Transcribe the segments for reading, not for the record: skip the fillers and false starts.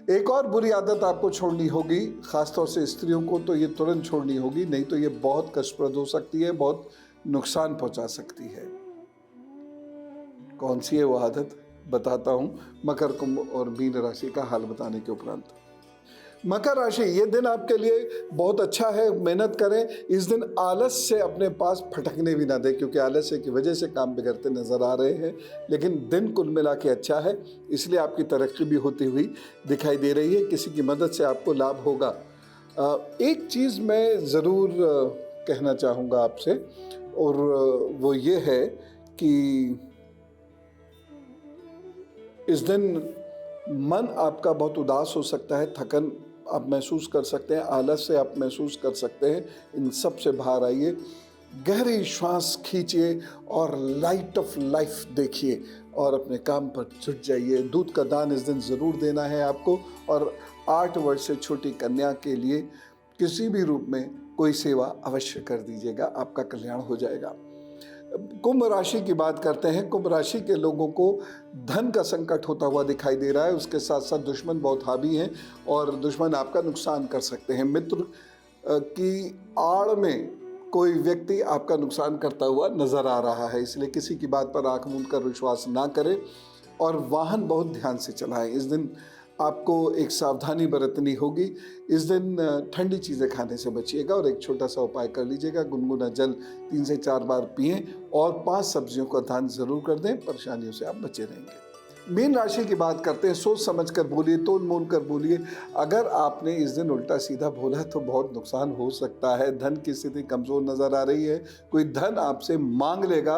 एक और बुरी आदत आपको छोड़नी होगी, ख़ासतौर से स्त्रियों को तो ये तुरंत छोड़नी होगी, नहीं तो ये बहुत कष्टप्रद हो सकती है, बहुत नुकसान पहुंचा सकती है। कौन सी है वो आदत, बताता हूँ मकर, कुंभ और मीन राशि का हाल बताने के उपरांत। मकर राशि, ये दिन आपके लिए बहुत अच्छा है, मेहनत करें। इस दिन आलस से अपने पास फटकने भी ना दें, क्योंकि आलस्य की वजह से काम बिगड़ते नजर आ रहे हैं। लेकिन दिन कुल मिला के अच्छा है, इसलिए आपकी तरक्की भी होती हुई दिखाई दे रही है। किसी की मदद से आपको लाभ होगा। एक चीज़ मैं ज़रूर कहना चाहूँगा आपसे, और वो ये है कि इस दिन मन आपका बहुत उदास हो सकता है, थकन आप महसूस कर सकते हैं, आलस से आप महसूस कर सकते हैं। इन सब से बाहर आइए, गहरी श्वास खींचिए और लाइट ऑफ लाइफ देखिए और अपने काम पर जुट जाइए। दूध का दान इस दिन ज़रूर देना है आपको, और 8 वर्ष से छोटी कन्या के लिए किसी भी रूप में कोई सेवा अवश्य कर दीजिएगा, आपका कल्याण हो जाएगा। कुंभ राशि की बात करते हैं। कुंभ राशि के लोगों को धन का संकट होता हुआ दिखाई दे रहा है, उसके साथ साथ दुश्मन बहुत हावी हैं और दुश्मन आपका नुकसान कर सकते हैं। मित्र की आड़ में कोई व्यक्ति आपका नुकसान करता हुआ नजर आ रहा है, इसलिए किसी की बात पर आंख मूंद कर विश्वास ना करें और वाहन बहुत ध्यान से चलाएं। इस दिन आपको एक सावधानी बरतनी होगी। इस दिन ठंडी चीज़ें खाने से बचिएगा और एक छोटा सा उपाय कर लीजिएगा, गुनगुना जल 3 से 4 बार पिएं और 5 सब्जियों का दान जरूर कर दें, परेशानियों से आप बचे रहेंगे। मीन राशि की बात करते हैं। सोच समझ कर बोलिए, तोल मोल कर बोलिए। अगर आपने इस दिन उल्टा सीधा बोला तो बहुत नुकसान हो सकता है। धन की स्थिति कमज़ोर नज़र आ रही है, कोई धन आपसे मांग लेगा,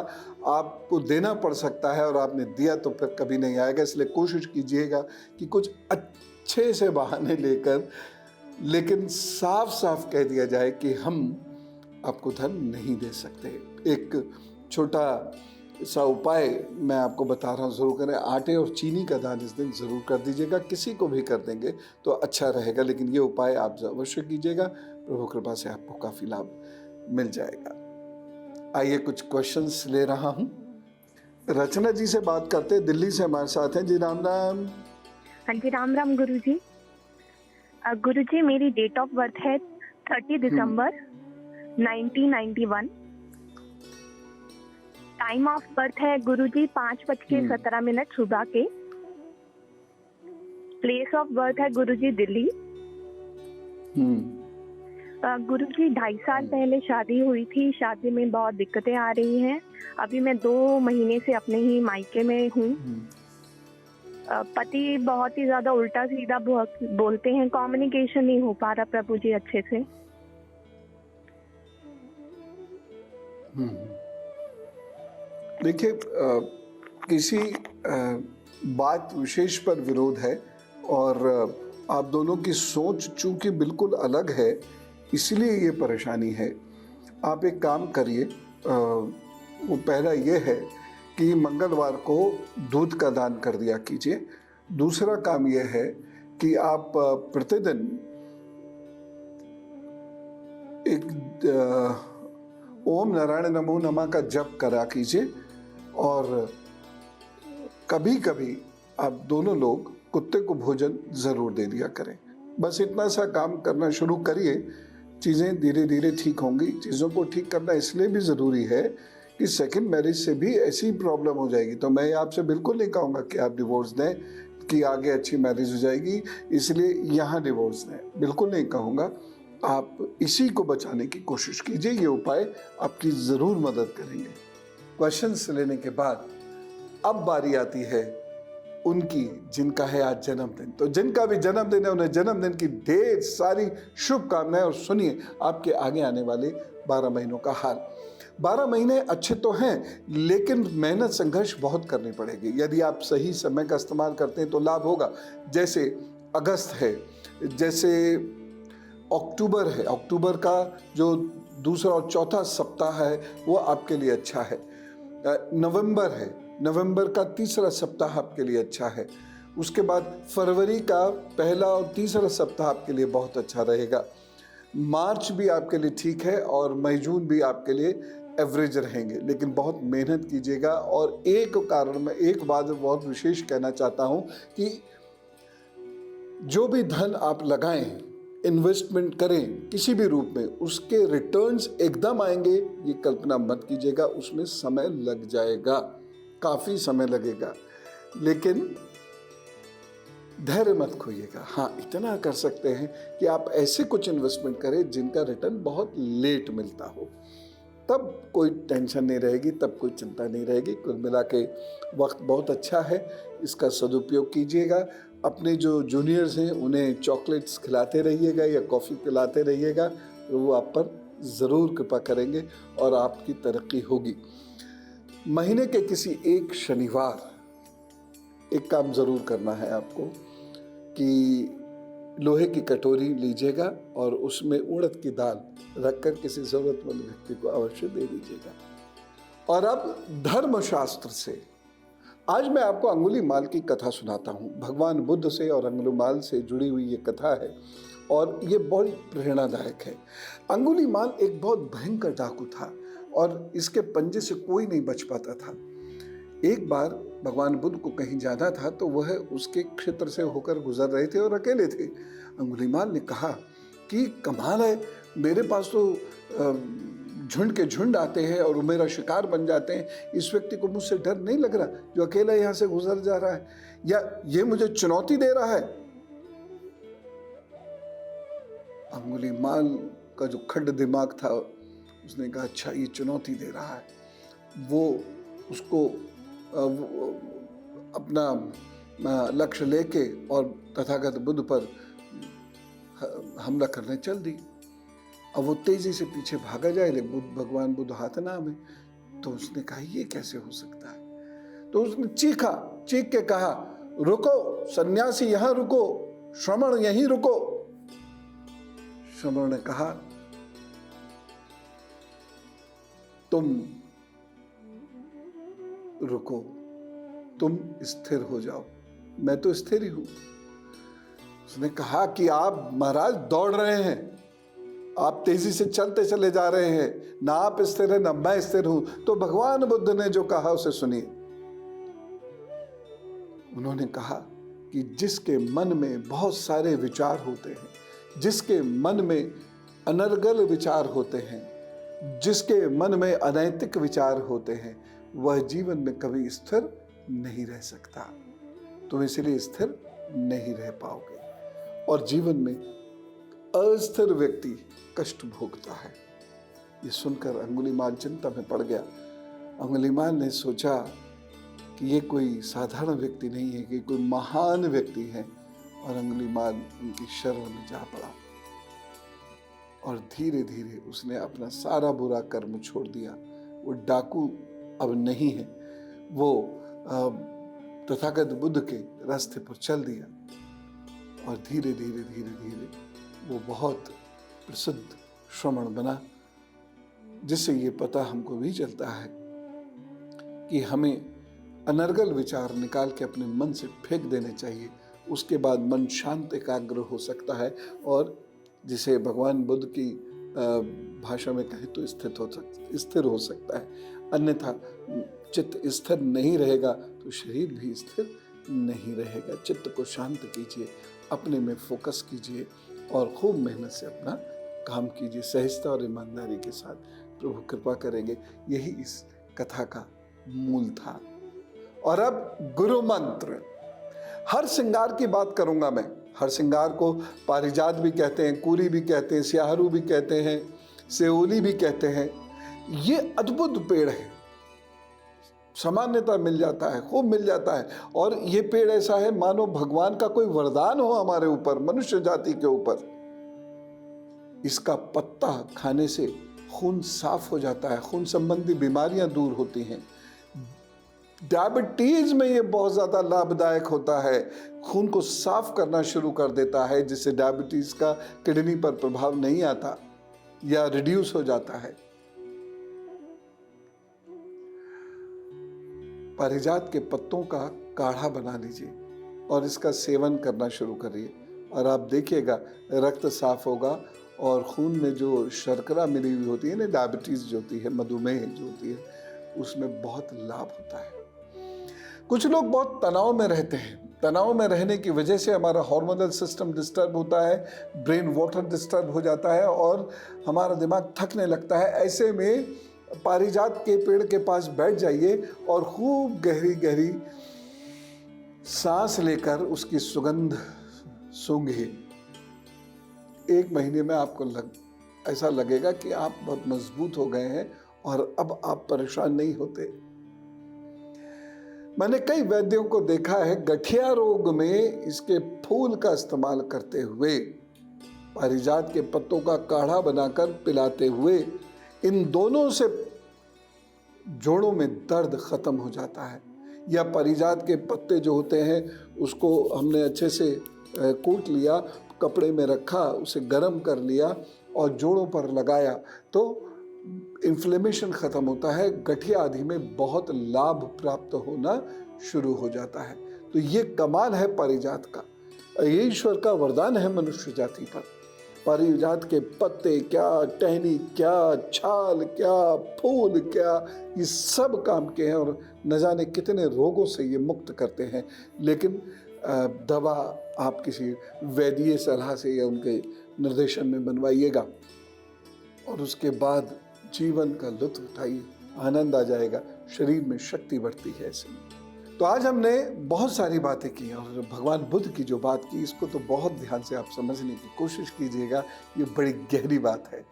आपको देना पड़ सकता है और आपने दिया तो फिर कभी नहीं आएगा। इसलिए कोशिश कीजिएगा कि कुछ अच्छे से बहाने लेकर, लेकिन साफ साफ कह दिया जाए कि हम आपको धन नहीं दे सकते। एक छोटा सा उपाय मैं आपको बता रहा हूँ, ज़रूर करें। आटे और चीनी का दान इस दिन ज़रूर कर दीजिएगा, किसी को भी कर देंगे तो अच्छा रहेगा, लेकिन ये उपाय आप अवश्य कीजिएगा। प्रभु कृपा से आपको काफ़ी लाभ मिल जाएगा। आइए कुछ क्वेश्चंस ले रहा हूँ। रचना जी से बात करते हैं, दिल्ली से हमारे साथ हैं जी। राम राम। हाँ जी, राम राम गुरुजी। गुरुजी, मेरी डेट ऑफ बर्थ है 30 दिसंबर 1991। टाइम ऑफ बर्थ है गुरुजी 5:17 सुबह के। प्लेस ऑफ बर्थ है गुरुजी दिल्ली। गुरुजी 2.5 साल पहले शादी हुई थी, शादी में बहुत दिक्कतें आ रही हैं। अभी मैं 2 महीने से अपने ही मायके में हूँ। पति बहुत ही ज्यादा उल्टा सीधा बोलते हैं, कम्युनिकेशन नहीं हो पा रहा प्रभु जी अच्छे से। देखिए, किसी बात विशेष पर विरोध है और आप दोनों की सोच चूंकि बिल्कुल अलग है, इसलिए ये परेशानी है। आप एक काम करिए, वो पहला ये है कि मंगलवार को दूध का दान कर दिया कीजिए। दूसरा काम यह है कि आप प्रतिदिन एक ओम नारायण नमो नमः का जप करा कीजिए, और कभी कभी आप दोनों लोग कुत्ते को भोजन ज़रूर दे दिया करें। बस इतना सा काम करना शुरू करिए, चीज़ें धीरे धीरे ठीक होंगी। चीज़ों को ठीक करना इसलिए भी ज़रूरी है कि सेकंड मैरिज से भी ऐसी प्रॉब्लम हो जाएगी तो मैं आपसे बिल्कुल नहीं कहूँगा कि आप डिवोर्स दें कि आगे अच्छी मैरिज हो जाएगी, इसलिए यहाँ डिवोर्स दें, बिल्कुल नहीं कहूँगा। आप इसी को बचाने की कोशिश कीजिए, ये उपाय आपकी ज़रूर मदद करेंगे। क्वेश्चंस लेने के बाद अब बारी आती है उनकी जिनका है आज जन्मदिन। तो जिनका भी जन्मदिन है उन्हें जन्मदिन की ढेर सारी शुभकामनाएं, और सुनिए आपके आगे आने वाले 12 महीनों का हाल। 12 महीने अच्छे तो हैं, लेकिन मेहनत संघर्ष बहुत करनी पड़ेगी। यदि आप सही समय का इस्तेमाल करते हैं तो लाभ होगा। जैसे अगस्त है, जैसे अक्टूबर है, अक्टूबर का जो दूसरा और चौथा सप्ताह है वो आपके लिए अच्छा है। नवंबर है, नवंबर का तीसरा सप्ताह आपके लिए अच्छा है। उसके बाद फरवरी का पहला और तीसरा सप्ताह आपके लिए बहुत अच्छा रहेगा। मार्च भी आपके लिए ठीक है और मई जून भी आपके लिए एवरेज रहेंगे, लेकिन बहुत मेहनत कीजिएगा। और एक कारण मैं एक बात बहुत विशेष कहना चाहता हूँ कि जो भी धन आप लगाएं, इन्वेस्टमेंट करें किसी भी रूप में, उसके रिटर्न्स एकदम आएंगे ये कल्पना मत कीजिएगा। उसमें समय लग जाएगा, काफ़ी समय लगेगा, लेकिन धैर्य मत खोइएगा। हाँ, इतना कर सकते हैं कि आप ऐसे कुछ इन्वेस्टमेंट करें जिनका रिटर्न बहुत लेट मिलता हो, तब कोई टेंशन नहीं रहेगी, तब कोई चिंता नहीं रहेगी। कुल मिला के वक्त बहुत अच्छा है, इसका सदुपयोग कीजिएगा। अपने जो जूनियर्स हैं उन्हें चॉकलेट्स खिलाते रहिएगा या कॉफ़ी पिलाते रहिएगा, तो वो आप पर ज़रूर कृपा करेंगे और आपकी तरक्की होगी। महीने के किसी एक शनिवार एक काम ज़रूर करना है आपको कि लोहे की कटोरी लीजिएगा और उसमें उड़द की दाल रखकर किसी ज़रूरतमंद व्यक्ति को अवश्य दे दीजिएगा। और अब धर्मशास्त्र से आज मैं आपको अंगुलीमाल की कथा सुनाता हूँ। भगवान बुद्ध से और अंगुलीमाल से जुड़ी हुई ये कथा है और ये बहुत प्रेरणादायक है। अंगुलीमाल एक बहुत भयंकर डाकू था और इसके पंजे से कोई नहीं बच पाता था। एक बार भगवान बुद्ध को कहीं जाना था तो वह उसके क्षेत्र से होकर गुजर रहे थे और अकेले थे। अंगुलीमाल ने कहा कि कमाल है, मेरे पास तो झुंड के झुंड आते हैं और मेरा शिकार बन जाते हैं, इस व्यक्ति को मुझसे डर नहीं लग रहा जो अकेला यहाँ से गुजर जा रहा है, या ये मुझे चुनौती दे रहा है। अंगुलीमाल का जो खड्ड दिमाग था उसने कहा अच्छा ये चुनौती दे रहा है। वो उसको अपना लक्ष्य लेके और तथागत बुद्ध पर हमला करने चल दी। अब वो तेजी से पीछे भागा जाए, लेकिन भगवान बुद्ध हाथ ना में, तो उसने कहा ये कैसे हो सकता है। तो उसने चीख के कहा रुको सन्यासी, यहां रुको, श्रमण यहीं रुको। श्रमण ने कहा तुम रुको, तुम स्थिर हो जाओ, मैं तो स्थिर ही हूं। उसने कहा कि आप महाराज दौड़ रहे हैं, आप तेजी से चलते चले जा रहे हैं, ना आप स्थिर हैं ना मैं स्थिर हूं। तो भगवान बुद्ध ने जो कहा उसे सुनिए। उन्होंने कहा कि जिसके मन में बहुत सारे विचार होते हैं, जिसके मन में अनर्गल विचार होते हैं, जिसके मन में अनैतिक विचार होते हैं, वह जीवन में कभी स्थिर नहीं रह सकता। तुम इसलिए स्थिर नहीं रह पाओगे और जीवन में अस्थिर व्यक्ति कष्ट भोगता है। ये सुनकर अंगुलीमाल चिंता में पड़ गया। अंगुलीमाल ने सोचा कि ये कोई साधारण व्यक्ति नहीं है, कि कोई महान व्यक्ति है, और अंगुलीमाल उनकी शरण में जा पड़ा और धीरे धीरे उसने अपना सारा बुरा कर्म छोड़ दिया। वो डाकू अब नहीं है, वो तथागत बुद्ध के रास्ते पर चल दिया और धीरे धीरे धीरे धीरे वो बहुत प्रसिद्ध श्रमण बना, जिससे ये पता हमको भी चलता है कि हमें अनर्गल विचार निकाल के अपने मन से फेंक देने चाहिए। उसके बाद मन शांत एकाग्र हो सकता है और जिसे भगवान बुद्ध की भाषा में कहे तो स्थिर हो सकता है। अन्यथा चित्त स्थिर नहीं रहेगा तो शरीर भी स्थिर नहीं रहेगा। चित्त को शांत कीजिए, अपने में फोकस कीजिए और खूब मेहनत से अपना काम कीजिए, सहजता और ईमानदारी के साथ। प्रभु कृपा करेंगे। यही इस कथा का मूल था। और अब गुरु मंत्र। हर श्रृंगार की बात करूंगा मैं। हर श्रृंगार को पारिजात भी कहते हैं, कूरी भी कहते हैं, स्याहरू भी कहते हैं, सेओली भी कहते हैं। ये अद्भुत पेड़ है, सामान्यता मिल जाता है, खूब मिल जाता है। और ये पेड़ ऐसा है मानो भगवान का कोई वरदान हो हमारे ऊपर, मनुष्य जाति के ऊपर। इसका पत्ता खाने से खून साफ हो जाता है, खून संबंधी बीमारियां दूर होती हैं। डायबिटीज में ये बहुत ज़्यादा लाभदायक होता है, खून को साफ करना शुरू कर देता है, जिससे डायबिटीज का किडनी पर प्रभाव नहीं आता या रिड्यूस हो जाता है। पारिजात के पत्तों का काढ़ा बना लीजिए और इसका सेवन करना शुरू करिए और आप देखिएगा रक्त साफ होगा और खून में जो शर्करा मिली हुई होती है ना, डायबिटीज जो होती है, मधुमेह जो होती है, उसमें बहुत लाभ होता है। कुछ लोग बहुत तनाव में रहते हैं, तनाव में रहने की वजह से हमारा हार्मोनल सिस्टम डिस्टर्ब होता है, ब्रेन वाटर डिस्टर्ब हो जाता है और हमारा दिमाग थकने लगता है। ऐसे में पारिजात के पेड़ के पास बैठ जाइए और खूब गहरी गहरी सांस लेकर उसकी सुगंध सूंघिए। 1 महीने में आपको ऐसा लगेगा कि आप बहुत मजबूत हो गए हैं और अब आप परेशान नहीं होते। मैंने कई वैद्यों को देखा है गठिया रोग में इसके फूल का इस्तेमाल करते हुए, पारिजात के पत्तों का काढ़ा बनाकर पिलाते हुए, इन दोनों से जोड़ों में दर्द खत्म हो जाता है। या पारिजात के पत्ते जो होते हैं उसको हमने अच्छे से कूट लिया, कपड़े में रखा, उसे गर्म कर लिया और जोड़ों पर लगाया तो इन्फ्लेमेशन ख़त्म होता है, गठिया आदि में बहुत लाभ प्राप्त होना शुरू हो जाता है। तो ये कमाल है पारिजात का, ये ईश्वर का वरदान है मनुष्य जाति पर। पारिजात के पत्ते क्या, टहनी क्या, छाल क्या, फूल क्या, ये सब काम के हैं और न जाने कितने रोगों से ये मुक्त करते हैं। लेकिन दवा आप किसी वैद्य सलाह से या उनके निर्देशन में बनवाइएगा और उसके बाद जीवन का लुत्फ उठाइए, आनंद आ जाएगा, शरीर में शक्ति बढ़ती है ऐसे में। तो आज हमने बहुत सारी बातें की और भगवान बुद्ध की जो बात की इसको तो बहुत ध्यान से आप समझने की कोशिश कीजिएगा, ये बड़ी गहरी बात है।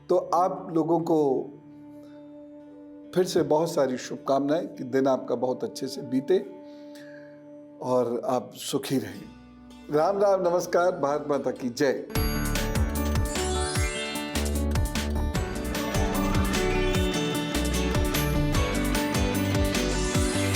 तो आप लोगों को फिर से बहुत सारी शुभकामनाएं कि दिन आपका बहुत अच्छे से बीते और आप सुखी रहें। राम राम, नमस्कार, भारत माता की जय।